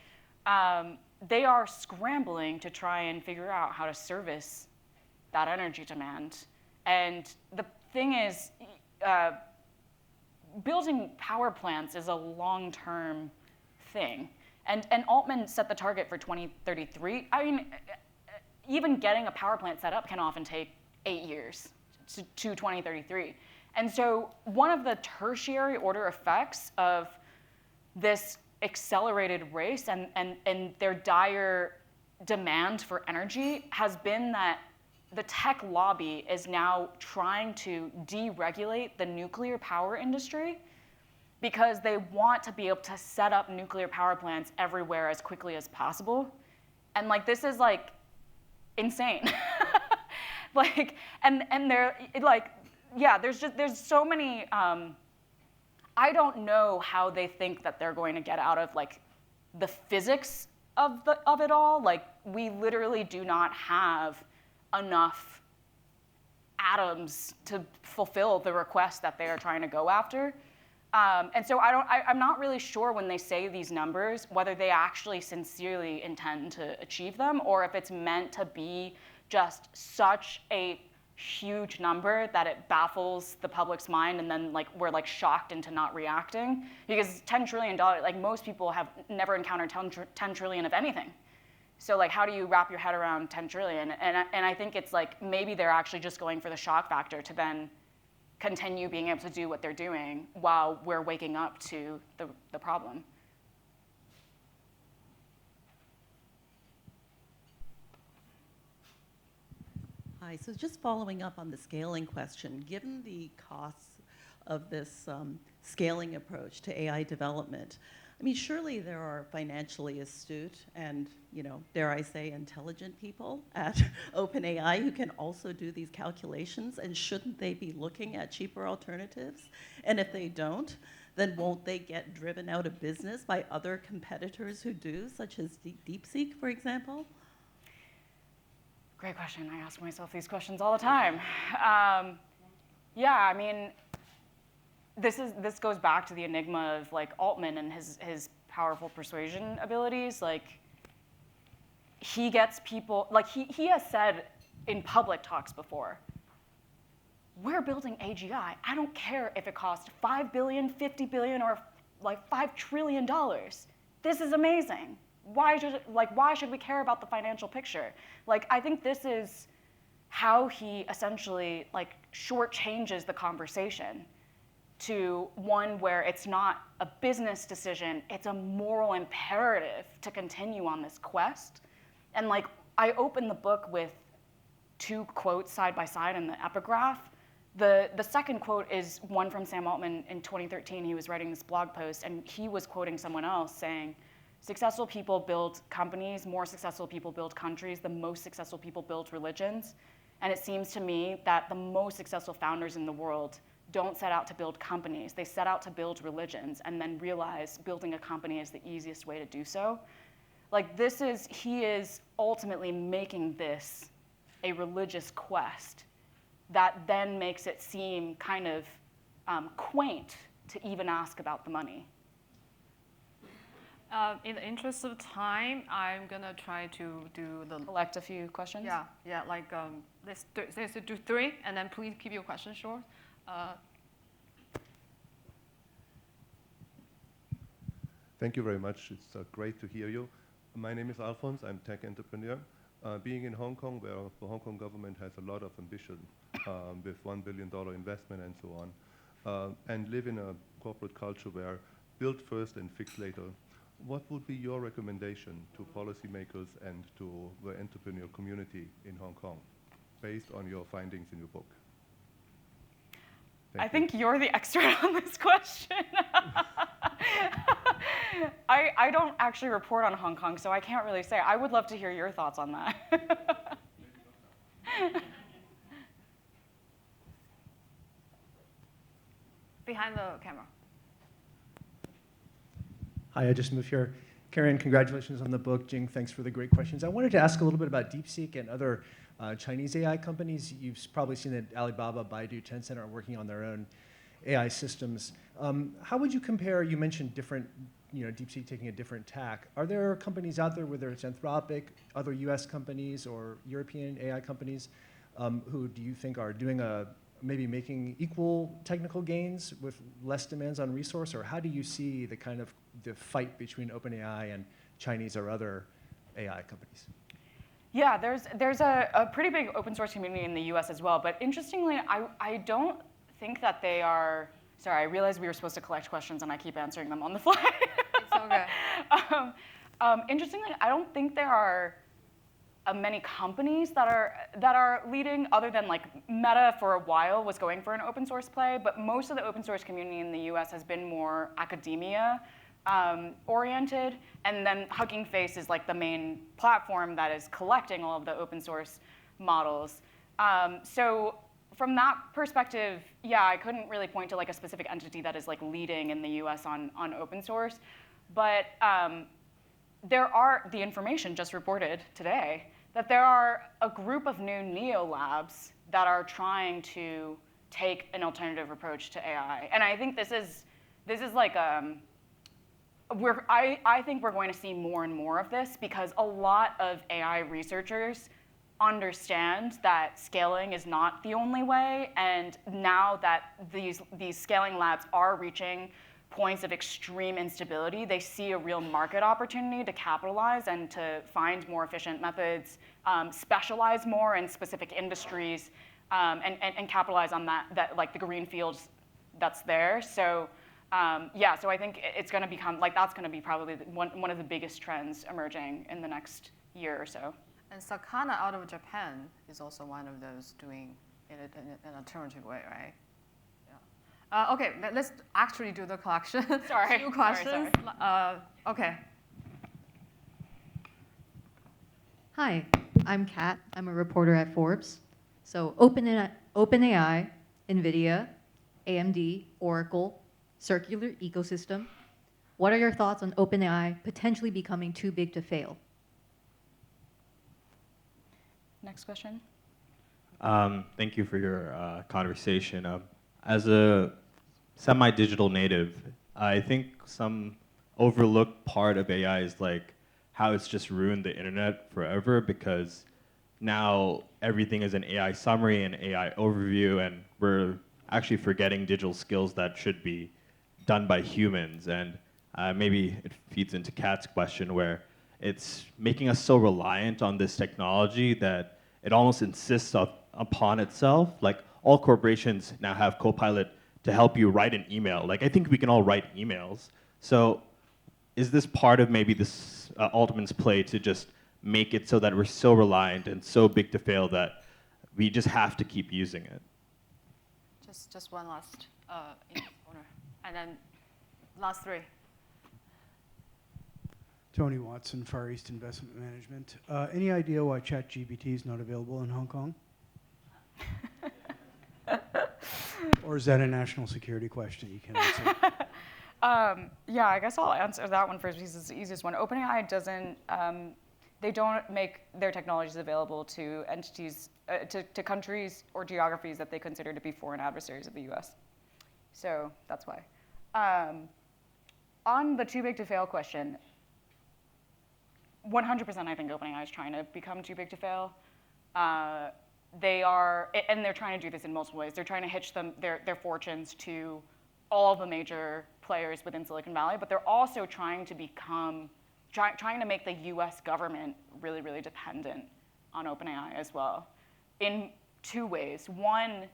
B: They are scrambling to try and figure out how to service that energy demand. And the thing is, building power plants is a long-term thing. And Altman set the target for 2033. I mean, even getting a power plant set up can often take 8 years to 2033. And so one of the tertiary order effects of this accelerated race and their dire demand for energy has been that the tech lobby is now trying to deregulate the nuclear power industry because they want to be able to set up nuclear power plants everywhere as quickly as possible. And like, this is like insane. Like, and they're like, yeah, there's so many, I don't know how they think that they're going to get out of like the physics of it all. Like, we literally do not have enough atoms to fulfill the request that they are trying to go after. And so I'm not really sure when they say these numbers, whether they actually sincerely intend to achieve them or if it's meant to be just such a huge number that it baffles the public's mind and then like we're like shocked into not reacting. Because $10 trillion, like most people have never encountered 10 trillion of anything. So like, how do you wrap your head around 10 trillion? And I think it's like, maybe they're actually just going for the shock factor to then continue being able to do what they're doing while we're waking up to the problem.
F: Hi, so just following up on the scaling question, given the costs of this scaling approach to AI development, I mean, surely there are financially astute and, you know, dare I say, intelligent people at OpenAI who can also do these calculations, and shouldn't they be looking at cheaper alternatives? And if they don't, then won't they get driven out of business by other competitors who do, such as DeepSeek, for example?
B: Great question. I ask myself these questions all the time. Yeah, I mean, this goes back to the enigma of like Altman and his powerful persuasion abilities. Like, he gets people, like he has said in public talks before, we're building AGI. I don't care if it costs $5 billion, $50 billion, or like $5 trillion. This is amazing. Why should we care about the financial picture? Like, I think this is how he essentially like shortchanges the conversation to one where it's not a business decision, it's a moral imperative to continue on this quest. And like, I opened the book with 2 quotes side by side in the epigraph. The second quote is one from Sam Altman in 2013. He was writing this blog post, and he was quoting someone else saying, successful people build companies, more successful people build countries, the most successful people build religions. And it seems to me that the most successful founders in the world don't set out to build companies. They set out to build religions and then realize building a company is the easiest way to do so. Like, he is ultimately making this a religious quest that then makes it seem kind of quaint to even ask about the money.
A: In the interest of time, I'm gonna try to do the
B: Collect a few questions.
A: yeah. Like let's do 3, and then please keep your questions short.
G: Thank you very much. It's great to hear you. My name is Alphonse. I'm a tech entrepreneur. Being in Hong Kong, where the Hong Kong government has a lot of ambition with $1 billion investment and so on, and live in a corporate culture where build first and fix later. What would be your recommendation to policymakers and to the entrepreneur community in Hong Kong? based on your findings in your book?
B: I think you're the expert on this question. I don't actually report on Hong Kong, so I can't really say. I would love to hear your thoughts on that.
A: Behind the camera.
H: Hi, I just moved here. Karen, congratulations on the book. Jing, thanks for the great questions. I wanted to ask a little bit about DeepSeek and other Chinese AI companies. You've probably seen that Alibaba, Baidu, Tencent are working on their own AI systems. How would you compare, you mentioned different, DeepSeek taking a different tack. Are there companies out there, whether it's Anthropic, other US companies, or European AI companies, who do you think are doing maybe making equal technical gains with less demands on resource? Or how do you see the fight between OpenAI and Chinese or other AI companies?
B: Yeah, there's a pretty big open source community in the US as well. But interestingly, I don't think that they are, sorry, I realized we were supposed to collect questions and I keep answering them on the fly.
A: It's okay.
B: Interestingly, I don't think there are many companies that are leading, other than like Meta for a while was going for an open source play, but most of the open source community in the US has been more academia oriented, and then Hugging Face is like the main platform that is collecting all of the open source models. So from that perspective, yeah, I couldn't really point to like a specific entity that is like leading in the US on open source, but there are, the information just reported today, that there are a group of new neo labs that are trying to take an alternative approach to AI. And I think this is like, I think we're going to see more and more of this, because a lot of AI researchers understand that scaling is not the only way. And now that these scaling labs are reaching points of extreme instability, they see a real market opportunity to capitalize and to find more efficient methods, specialize more in specific industries, and capitalize on that like the green fields that's there. So yeah, so I think it's going to become, like, that's going to be probably one of the biggest trends emerging in the next year or so.
A: And Sakana out of Japan is also one of those doing it in an alternative way, right? Okay, let's actually do the collection.
B: Sorry.
A: 2 questions.
B: Sorry.
A: Okay.
I: Hi, I'm Kat. I'm a reporter at Forbes. So OpenAI, NVIDIA, AMD, Oracle, circular ecosystem. What are your thoughts on OpenAI potentially becoming too big to fail?
B: Next question.
J: Thank you for your conversation. As a semi-digital native, I think some overlooked part of AI is like how it's just ruined the internet forever, because now everything is an AI summary and AI overview, and we're actually forgetting digital skills that should be done by humans. And maybe it feeds into Kat's question, where it's making us so reliant on this technology that it almost insists upon itself. Like, all corporations now have Copilot to help you write an email. Like, I think we can all write emails. So is this part of maybe this Altman's play to just make it so that we're so reliant and so big to fail that we just have to keep using it?
A: Just one last in this corner, and then last 3.
K: Tony Watson, Far East Investment Management. Any idea why ChatGPT is not available in Hong Kong? Or is that a national security question you can answer?
B: Yeah, I guess I'll answer that one first because it's the easiest one. OpenAI doesn't, they don't make their technologies available to entities, to countries or geographies that they consider to be foreign adversaries of the US. So that's why. On the too big to fail question, 100% I think OpenAI is trying to become too big to fail. They are, and they're trying to do this in multiple ways. They're trying to hitch their fortunes to all the major players within Silicon Valley, but they're also trying to become, trying to make the US government really, really dependent on OpenAI as well, in 2 ways. One,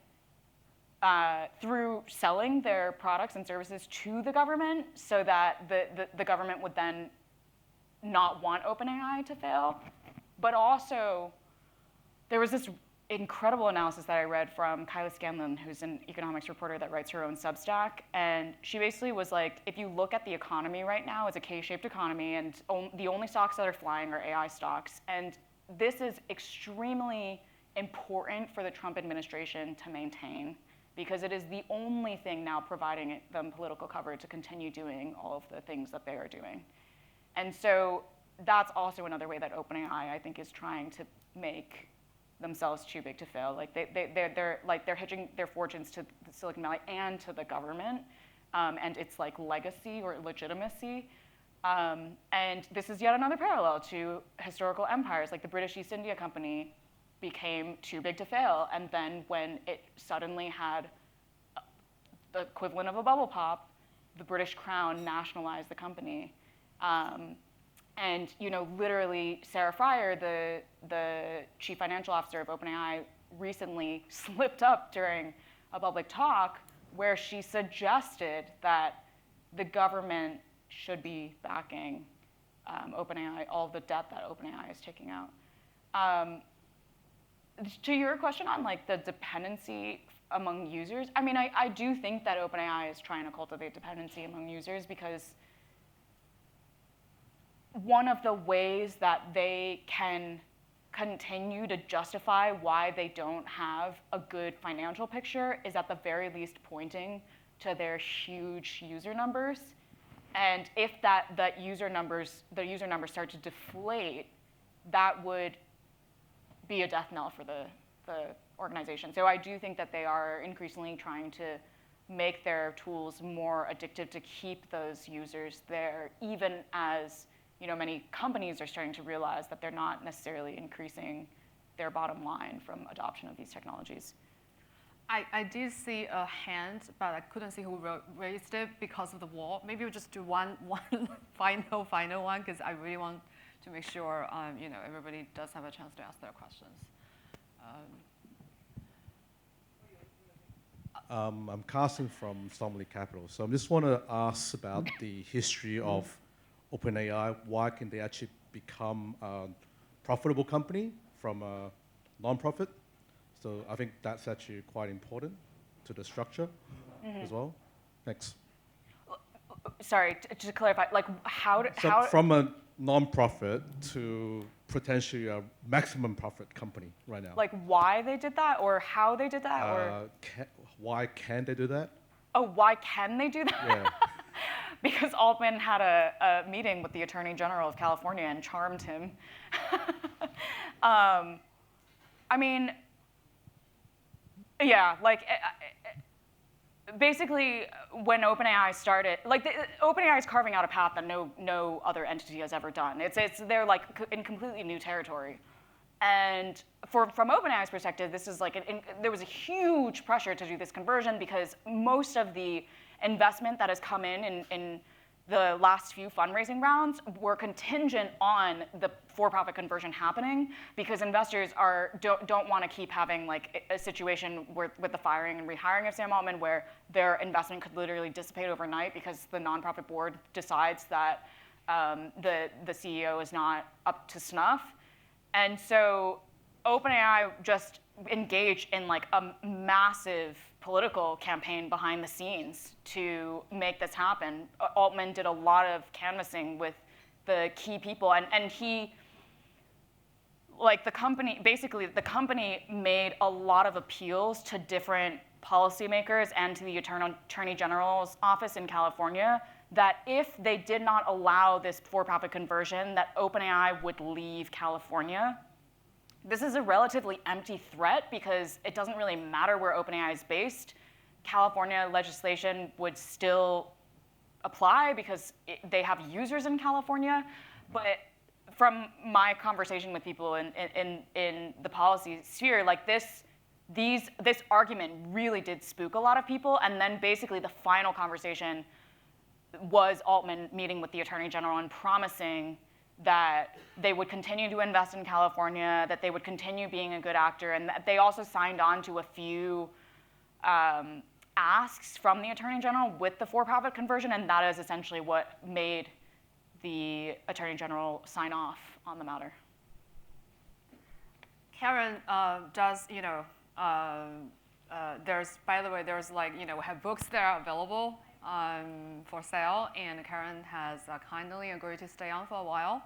B: through selling their products and services to the government, so that the government would then not want OpenAI to fail. But also, there was this incredible analysis that I read from Kylie Scanlon, who's an economics reporter that writes her own Substack. And she basically was like, if you look at the economy right now, it's a K-shaped economy, and the only stocks that are flying are AI stocks. And this is extremely important for the Trump administration to maintain, because it is the only thing now providing them political cover to continue doing all of the things that they are doing. And so that's also another way that OpenAI, I think, is trying to make themselves too big to fail. Like they're hitching their fortunes to Silicon Valley and to the government, and its like legacy or legitimacy. And this is yet another parallel to historical empires. Like the British East India Company became too big to fail, and then when it suddenly had the equivalent of a bubble pop, the British Crown nationalized the company. And literally, Sarah Fryer, the chief financial officer of OpenAI, recently slipped up during a public talk where she suggested that the government should be backing OpenAI, all the debt that OpenAI is taking out. To your question on like the dependency among users, I mean, I do think that OpenAI is trying to cultivate dependency among users, because one of the ways that they can continue to justify why they don't have a good financial picture is at the very least pointing to their huge user numbers. And if the user numbers start to deflate, that would be a death knell for the organization. So I do think that they are increasingly trying to make their tools more addictive to keep those users there, even as many companies are starting to realize that they're not necessarily increasing their bottom line from adoption of these technologies.
A: I did see a hand, but I couldn't see who raised it because of the wall. Maybe we'll just do one final one, because I really want to make sure everybody does have a chance to ask their questions.
L: I'm Carson from Stormley Capital. So I just want to ask about the history of OpenAI. Why can they actually become a profitable company from a non-profit? So I think that's actually quite important to the structure as well. Thanks.
B: Sorry, to clarify, like how?
L: From a non-profit to potentially a maximum profit company right now.
B: Like why they did that, or how they did that, or?
L: Why can they do that?
B: Oh, why can they do that?
L: Yeah.
B: Because Altman had a meeting with the Attorney General of California and charmed him. I mean, yeah, like basically when OpenAI started, like OpenAI is carving out a path that no other entity has ever done. They're like in completely new territory. And from OpenAI's perspective, this is like there was a huge pressure to do this conversion, because most of the investment that has come in the last few fundraising rounds were contingent on the for-profit conversion happening, because investors don't want to keep having like a situation with the firing and rehiring of Sam Altman, where their investment could literally dissipate overnight because the nonprofit board decides that the CEO is not up to snuff. And so OpenAI just engaged in like a massive political campaign behind the scenes to make this happen. Altman did a lot of canvassing with the key people, and he, like the company made a lot of appeals to different policymakers and to the Attorney General's office in California that if they did not allow this for-profit conversion, that OpenAI would leave California. This is a relatively empty threat, because it doesn't really matter where OpenAI is based. California legislation would still apply because they have users in California. But from my conversation with people in the policy sphere, like this argument really did spook a lot of people. And then basically the final conversation was Altman meeting with the Attorney General and promising that they would continue to invest in California, that they would continue being a good actor, and that they also signed on to a few asks from the Attorney General with the for-profit conversion, and that is essentially what made the Attorney General sign off on the matter.
A: Karen does, by the way, there's like, we have books that are available for sale, and Karen has kindly agreed to stay on for a while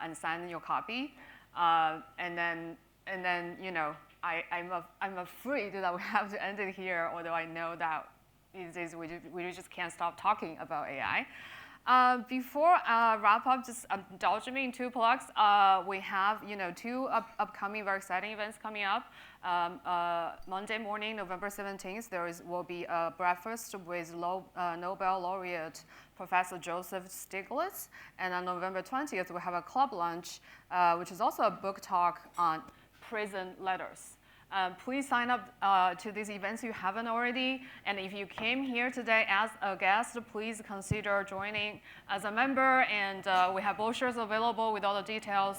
A: and sign your copy. And then, I'm afraid that we have to end it here, although I know that these days we just can't stop talking about AI. Before I wrap up, just indulge me in 2 plugs. We have 2 upcoming very exciting events coming up. Monday morning, November 17th, will be a breakfast with Nobel laureate Professor Joseph Stiglitz. And on November 20th, we have a club lunch, which is also a book talk on prison letters. Please sign up to these events if you haven't already. And if you came here today as a guest, please consider joining as a member. And we have brochures available with all the details.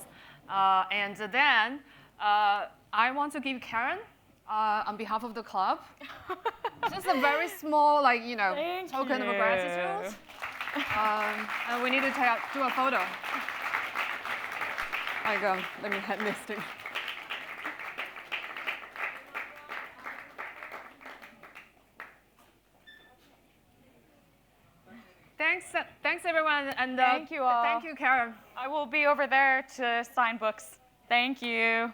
A: And then I want to give Karen, on behalf of the club, just a very small, token of gratitude. And we need to do a photo. Let me hand this to you. Thanks everyone, and
B: thank you all.
A: Thank you, Karen.
B: I will be over there to sign books. Thank you.